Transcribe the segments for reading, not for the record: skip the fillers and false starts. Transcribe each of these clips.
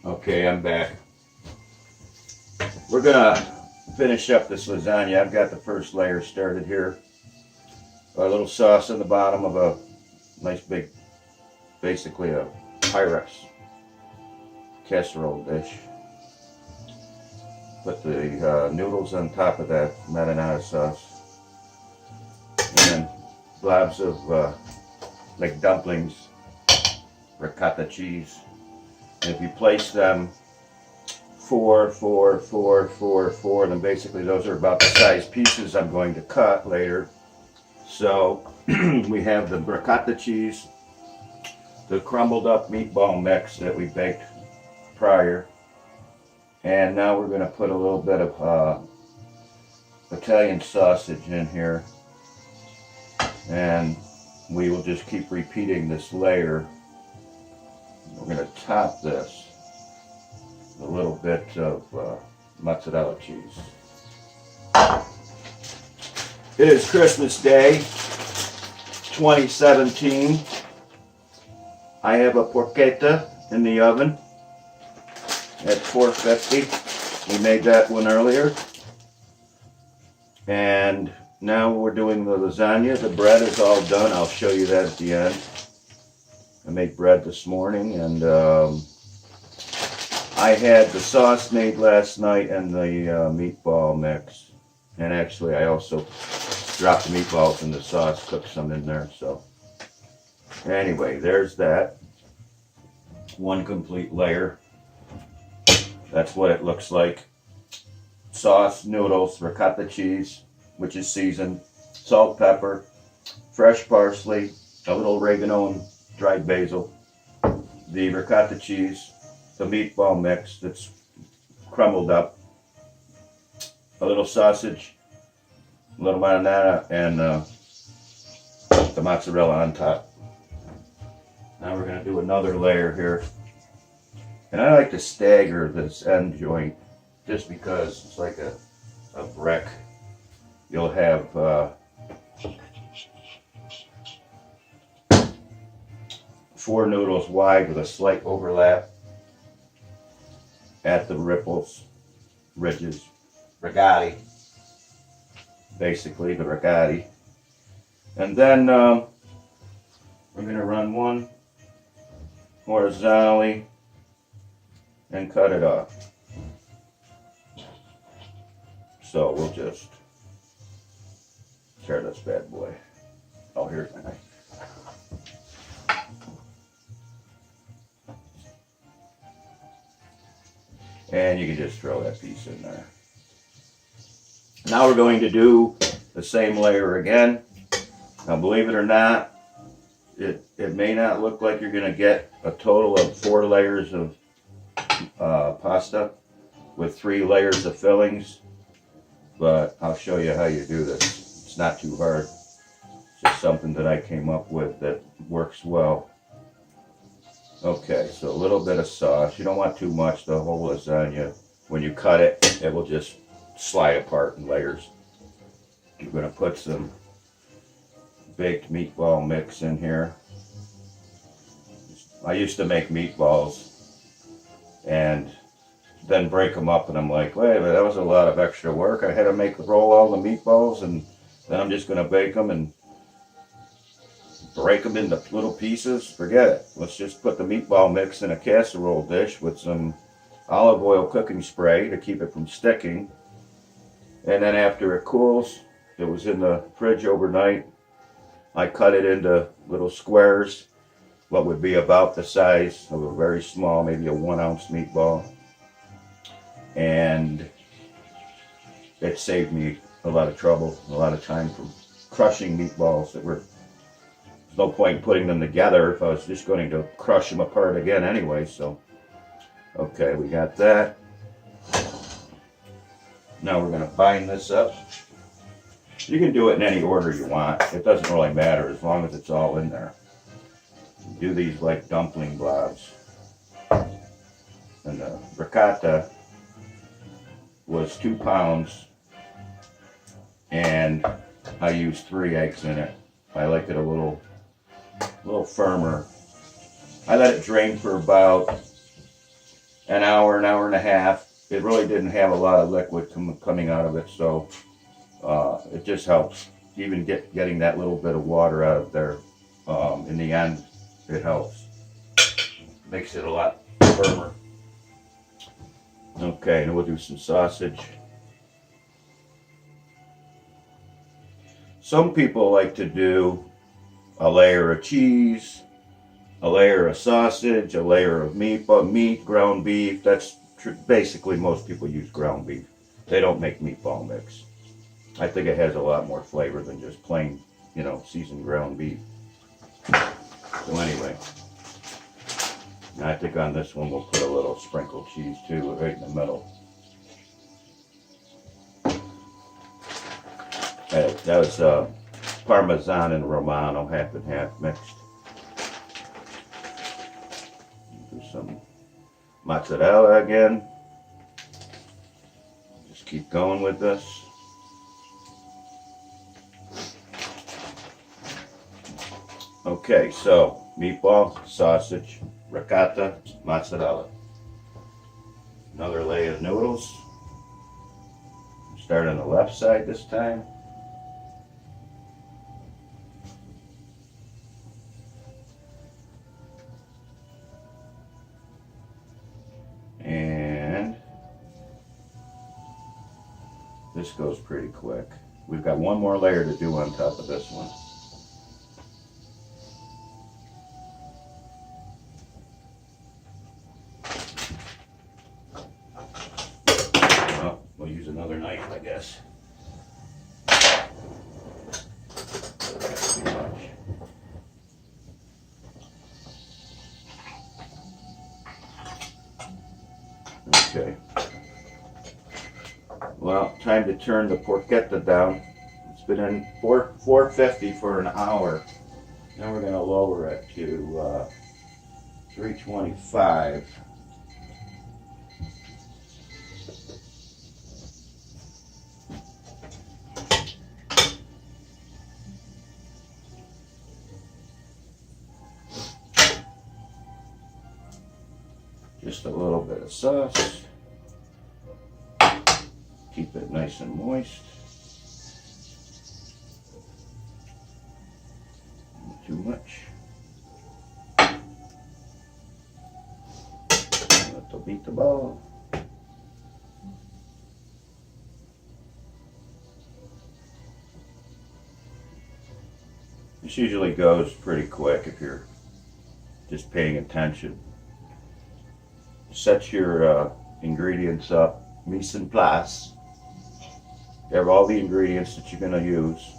Okay, I'm back. We're gonna finish up this lasagna. I've got the first layer started here. A little sauce on the bottom of a nice big, basically a Pyrex casserole dish. Put the noodles on top of that marinara sauce. And then blobs of like dumplings, ricotta cheese. And if you place them four, then basically those are about the size pieces I'm going to cut later. So we have the ricotta cheese, the crumbled up meatball mix that we baked prior, and now we're going to put a little bit of Italian sausage in here, and we will just keep repeating this layer. We're going to top this with a little bit of mozzarella cheese. It is Christmas Day 2017. I have a porchetta in the oven at 450. We made that one earlier. And now we're doing the lasagna. The bread is all done. I'll show you that at the end. I made bread this morning, and I had the sauce made last night and the meatball mix. And actually I also dropped the meatballs in the sauce, cooked some in there. So anyway, there's that. One complete layer. That's what it looks like. Sauce, noodles, ricotta cheese, which is seasoned, salt, pepper, fresh parsley, a little oregano and dried basil, the ricotta cheese, the meatball mix that's crumbled up, a little sausage, a little marinara, and the mozzarella on top. Now we're going to do another layer here. And I like to stagger this end joint just because it's like a brick. You'll have four noodles wide with a slight overlap at the ripples, ridges, rigati, basically the rigati. And then we're going to run one horizontally and cut it off. So we'll just tear this bad boy. Oh, here's my knife. And you can just throw that piece in there. Now we're going to do the same layer again. Now believe it or not, it may not look like you're going to get a total of 4 layers of pasta with 3 layers of fillings, but I'll show you how you do this. It's not too hard. It's just something that I came up with that works well. Okay, so a little bit of sauce. You don't want too much. The whole lasagna, when you cut it, it will just slide apart in layers. You're going to put some baked meatball mix in here. I used to make meatballs and then break them up, and I'm like, wait a minute, that was a lot of extra work. I had to roll all the meatballs, and then I'm just going to bake them and break them into little pieces. Forget it. Let's just put the meatball mix in a casserole dish with some olive oil cooking spray to keep it from sticking. And then after it cools, it was in the fridge overnight, I cut it into little squares, what would be about the size of a very small, maybe a 1-ounce meatball. And it saved me a lot of trouble, a lot of time from crushing meatballs that were, there's no point in putting them together if I was just going to crush them apart again anyway. So, okay, we got that. Now we're going to bind this up. You can do it in any order you want. It doesn't really matter as long as it's all in there. Do these like dumpling blobs. And the ricotta was 2 pounds, and I used 3 eggs in it. I like it a little firmer. I let it drain for about an hour and a half. It really didn't have a lot of liquid coming out of it, so it just helps. Even getting that little bit of water out of there, in the end, it helps. Makes it a lot firmer. Okay, and we'll do some sausage. Some people like to do a layer of cheese, a layer of sausage, a layer of meat, ground beef. That's basically most people use ground beef. They don't make meatball mix. I think it has a lot more flavor than just plain, seasoned ground beef. So anyway, I think on this one we'll put a little sprinkled cheese too, right in the middle. That was Parmesan and Romano, half and half mixed. Do some mozzarella again. Just keep going with this. Okay, so meatball, sausage, ricotta, mozzarella. Another layer of noodles. Start on the left side this time. And this goes pretty quick. We've got one more layer to do on top of this one. Well, we'll use another knife, I guess. Too much. Okay. Well, time to turn the porchetta down. It's been in 450 for an hour. Now we're going to lower it to 325. Just a little bit of sauce. Keep it nice and moist. Not too much. A little beat the ball. This usually goes pretty quick if you're just paying attention. Set your ingredients up, mise en place. You have all the ingredients that you're going to use.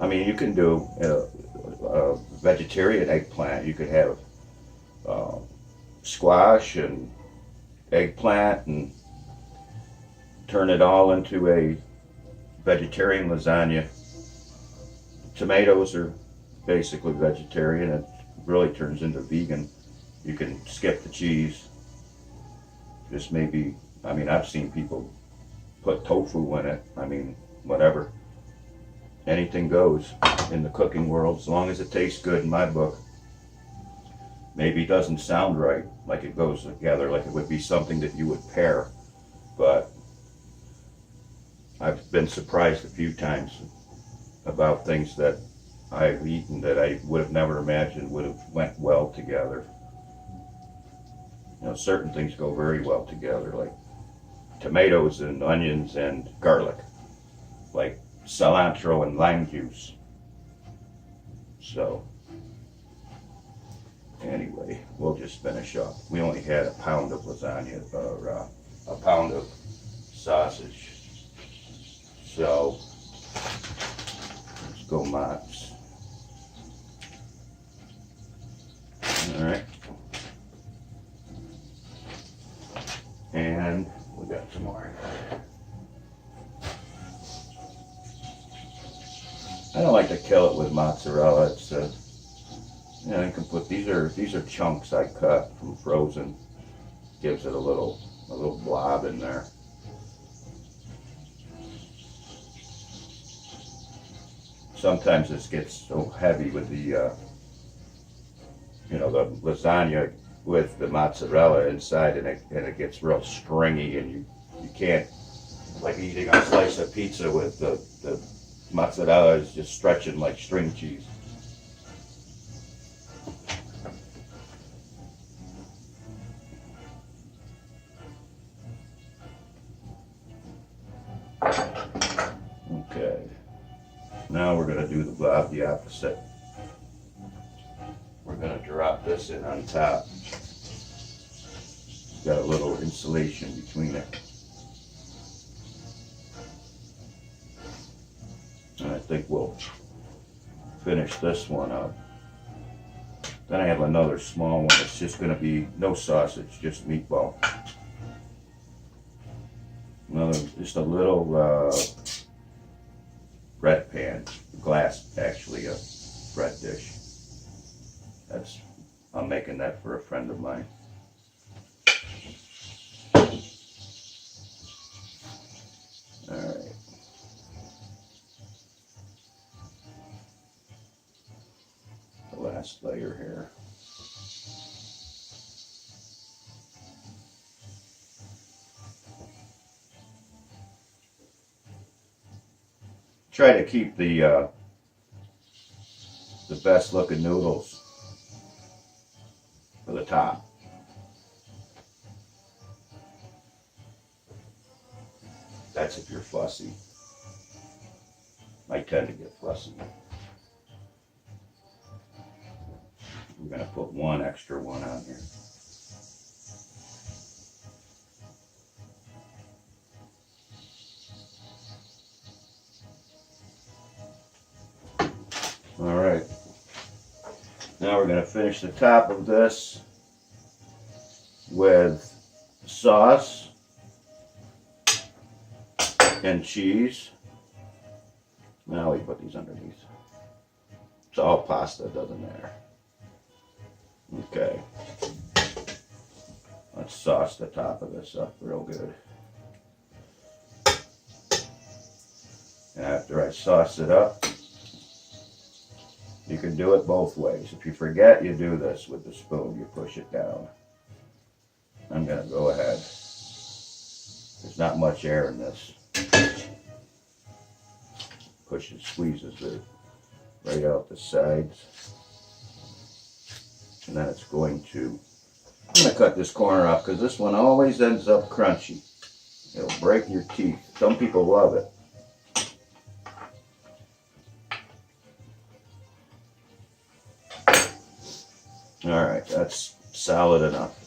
I mean, you can do a vegetarian eggplant. You could have squash and eggplant and turn it all into a vegetarian lasagna. Tomatoes are basically vegetarian. It really turns into vegan. You can skip the cheese. Just maybe, I mean, I've seen people put tofu in it. I mean, whatever. Anything goes in the cooking world as long as it tastes good in my book. Maybe it doesn't sound right, like it goes together, like it would be something that you would pair. But I've been surprised a few times about things that I've eaten that I would have never imagined would have went well together. Certain things go very well together, like tomatoes and onions and garlic, like cilantro and lime juice. So, anyway, we'll just finish up. We only had a pound of lasagna, or a pound of sausage. So, let's go Mott's. All right. And we got some more. I don't like to kill it with mozzarella. It's you can put these are chunks I cut from frozen. Gives it a little blob in there. Sometimes this gets so heavy with the the lasagna with the mozzarella inside, and it gets real stringy, and you can't, like eating a slice of pizza with the mozzarella is just stretching like string cheese. Okay, now we're going to do the opposite. We're going to drop this in on top. Got a little insulation between it. And I think we'll finish this one up. Then I have another small one. It's just going to be no sausage, just meatball. Just a little bread pan, glass actually, a bread dish. I'm making that for a friend of mine. All right. The last layer here. Try to keep the best looking noodles for the top. That's if you're fussy. I tend to get fussy. We're going to put one extra one on here. All right. Now we're going to finish the top of this with sauce and cheese. Now we put these underneath. It's all pasta, doesn't matter. Okay. Let's sauce the top of this up real good. And after I sauce it up, you can do it both ways. If you forget, you do this with the spoon. You push it down. I'm going to go ahead. There's not much air in this. Pushes, squeezes it right out the sides. And then it's going to, I'm going to cut this corner off because this one always ends up crunchy. It'll break your teeth. Some people love it. All right, that's solid enough.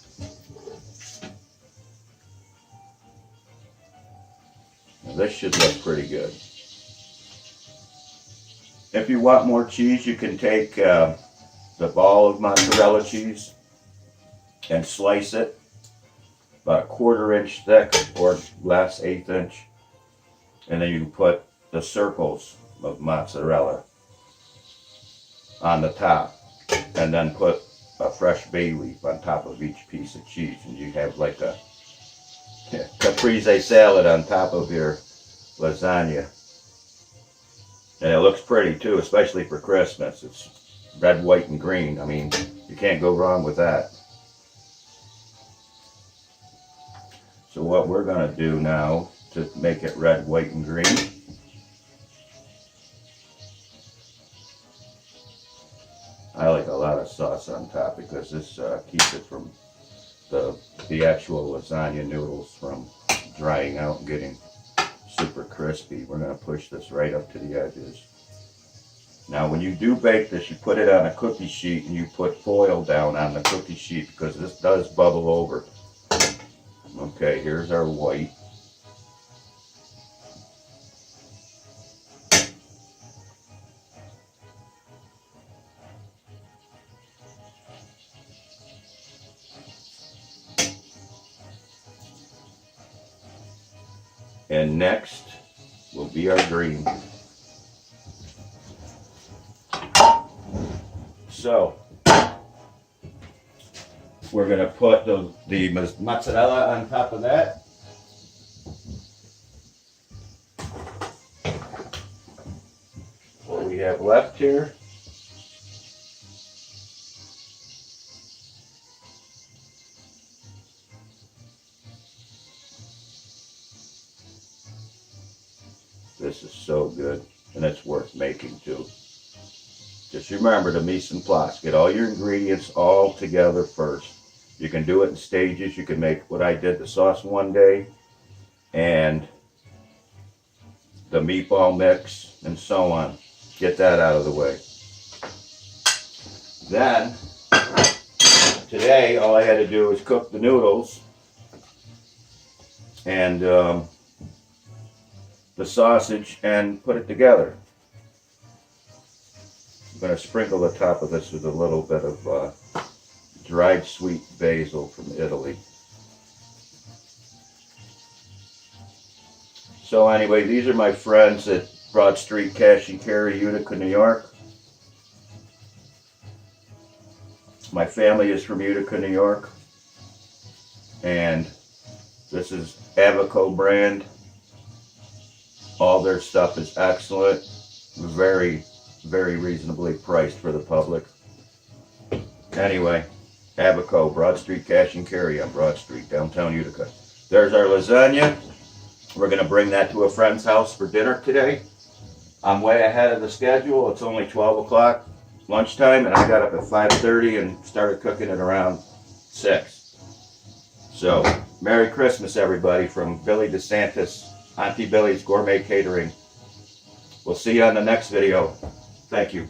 Now this should look pretty good. If you want more cheese, you can take the ball of mozzarella cheese and slice it about 1/4 inch thick or less, 1/8 inch. And then you can put the circles of mozzarella on the top and then put a fresh bay leaf on top of each piece of cheese, and you have like a caprese salad on top of your lasagna. And it looks pretty too, especially for Christmas. It's red, white, and green. I mean, you can't go wrong with that. So what we're going to do now to make it red, white, and green, I like a lot of sauce on top because this keeps it from the actual lasagna noodles from drying out and getting super crispy. We're going to push this right up to the edges. Now when you do bake this, you put it on a cookie sheet and you put foil down on the cookie sheet because this does bubble over. Okay, here's our white. And next will be our green. So we're going to put the mozzarella on top of that. What we have left here This is so good, and it's worth making too. Just remember the mise en place. Get all your ingredients all together first. You can do it in stages. You can make what I did, the sauce one day, and the meatball mix, and so on. Get that out of the way. Then, today, all I had to do was cook the noodles and the sausage and put it together. I'm going to sprinkle the top of this with a little bit of dried sweet basil from Italy. So anyway, these are my friends at Broad Street Cash and Carry, Utica, New York. My family is from Utica, New York. And this is Avico brand. All their stuff is excellent. Very, very reasonably priced for the public. Anyway, Avico, Broad Street Cash and Carry on Broad Street, downtown Utica. There's our lasagna. We're going to bring that to a friend's house for dinner today. I'm way ahead of the schedule. It's only 12 o'clock lunchtime, and I got up at 5:30 and started cooking at around 6. So, Merry Christmas, everybody, from Billy DeSantis, Auntie Billy's Gourmet Catering. We'll see you on the next video. Thank you.